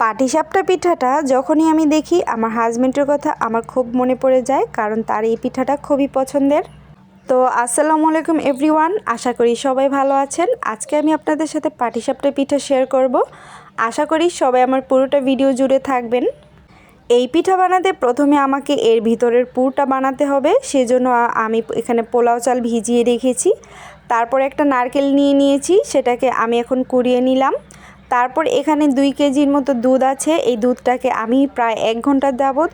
পাটিসাপটা পিঠাটা যখনই আমি দেখি আমার হাজবেন্ডের কথা আমার খুব মনে পড়ে যায়, কারণ তার এই পিঠাটা খুবই পছন্দের। তো আসসালামু আলাইকুম এভরিওয়ান, আশা করি সবাই ভালো আছেন। আজকে আমি আপনাদের সাথে পাটিসাপটা পিঠা শেয়ার করব। আশা করি সবাই আমার পুরোটা ভিডিও জুড়ে থাকবেন। এই পিঠা বানাতে প্রথমে আমাকে এর ভিতরের পুরটা বানাতে হবে, সেজন্য আমি এখানে পোলাও চাল ভিজিয়ে রেখেছি। তারপর একটা নারকেল নিয়ে নিয়েছি, সেটাকে আমি এখন কুড়িয়ে নিলাম। তারপর এখানে 2 কেজির মতো দুধ আছে, এই দুধটাকে আমি প্রায় 1 ঘন্টা যাবত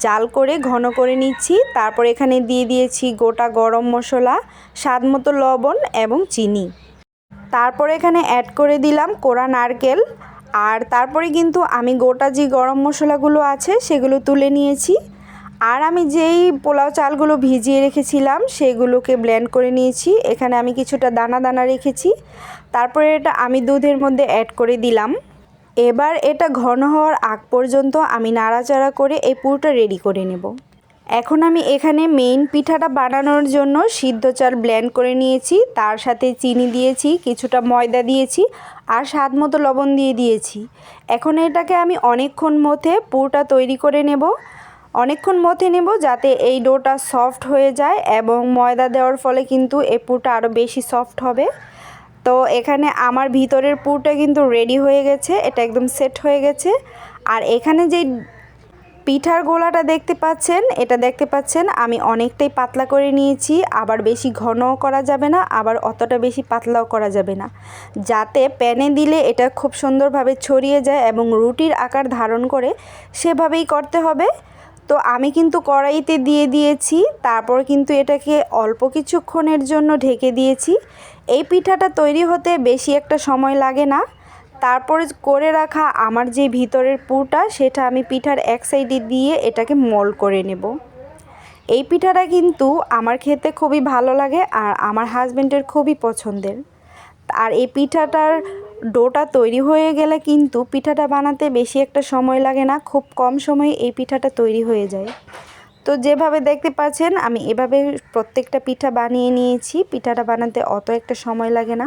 জাল করে ঘন করে নিচ্ছি। তারপর এখানে দিয়ে দিয়েছি গোটা গরম মশলা, স্বাদ মতো লবণ এবং চিনি। তারপর এখানে অ্যাড করে দিলাম কোড়া নারকেল। আর তারপরে কিন্তু আমি গোটা যে গরম মশলাগুলো আছে সেগুলো তুলে নিয়েছি। আর আমি যেই পোলাও চালগুলো ভিজিয়ে রেখেছিলাম সেগুলোকে ব্লেন্ড করে নিয়েছি। এখানে আমি কিছুটা দানা দানা রেখেছি। তারপরে এটা আমি দুধের মধ্যে অ্যাড করে দিলাম। এবার এটা ঘন হওয়ার আগ পর্যন্ত আমি নাড়াচাড়া করে এই পুরটা রেডি করে নেব। এখন আমি এখানে মেইন পিঠাটা বানানোর জন্য সিদ্ধ চাল ব্লেন্ড করে নিয়েছি, তার সাথে চিনি দিয়েছি, কিছুটা ময়দা দিয়েছি আর স্বাদ মতো লবণ দিয়ে দিয়েছি। এখন এটাকে আমি অনেকক্ষণ মথে পুরটা তৈরি করে নেব। অনেকক্ষণ মথে নেব যাতে এই ডোটা সফট হয়ে যায়, এবং ময়দা দেওয়ার ফলে কিন্তু এই পুরটা আরও বেশি সফট হবে। তো এখানে আমার ভিতরের পুরটা কিন্তু রেডি হয়ে গেছে, এটা একদম সেট হয়ে গেছে। আর এখানে যে পিঠার গোলাটা দেখতে পাচ্ছেন আমি অনেকটাই পাতলা করে নিয়েছি। আবার বেশি ঘনও করা যাবে না, আবার অতটা বেশি পাতলাও করা যাবে না, যাতে প্যানে দিলে এটা খুব সুন্দরভাবে ছড়িয়ে যায় এবং রুটির আকার ধারণ করে, সেভাবেই করতে হবে। তো আমি কিন্তু কড়াইতে দিয়ে দিয়েছি, তারপর কিন্তু এটাকে অল্প কিছুক্ষণের জন্য ঢেকে দিয়েছি। এই পিঠাটা তৈরি হতে বেশি একটা সময় লাগে না। তারপরে করে রাখা আমার যে ভিতরের পুরটা, সেটা আমি পিঠার এক সাইডে দিয়ে এটাকে মোল্ড করে নেব। এই পিঠাটা কিন্তু আমার খেতে খুবই ভালো লাগে আর আমার হাজবেন্ডের খুবই পছন্দের। আর এই পিঠাটার ডোটা তৈরি হয়ে গেলে কিন্তু পিঠাটা বানাতে বেশি একটা সময় লাগে না, খুব কম সময়ে এই পিঠাটা তৈরি হয়ে যায়। তো যেভাবে দেখতে পাচ্ছেন আমি এভাবে প্রত্যেকটা পিঠা বানিয়ে নিয়েছি। পিঠাটা বানাতে অত একটা সময় লাগে না।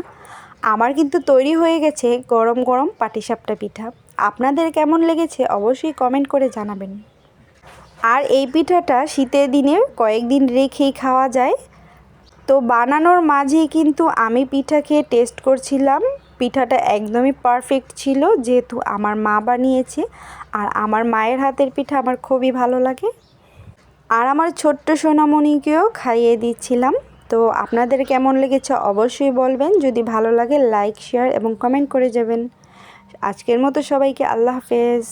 আমার কিন্তু তৈরি হয়ে গেছে গরম গরম পাটিসাপটা পিঠা। আপনাদের কেমন লেগেছে অবশ্যই কমেন্ট করে জানাবেন। আর এই পিঠাটা শীতের দিনে কয়েকদিন রেখেই খাওয়া যায়। তো বানানোর মাঝেই কিন্তু আমি পিঠা খেয়ে টেস্ট করছিলাম। পিঠাটা একদমই পারফেক্ট ছিল, যেহেতু আমার মা বানিয়েছে আর আমার মায়ের হাতের পিঠা আমার খুবই ভালো লাগে। আর আমার ছোট্ট সোনামণিকেও খাইয়ে দিচ্ছিলাম। তো আপনাদের কেমন লেগেছে অবশ্যই বলবেন। যদি ভালো লাগে লাইক, শেয়ার এবং কমেন্ট করে যাবেন। আজকের মতো সবাইকে আল্লাহ হাফেজ।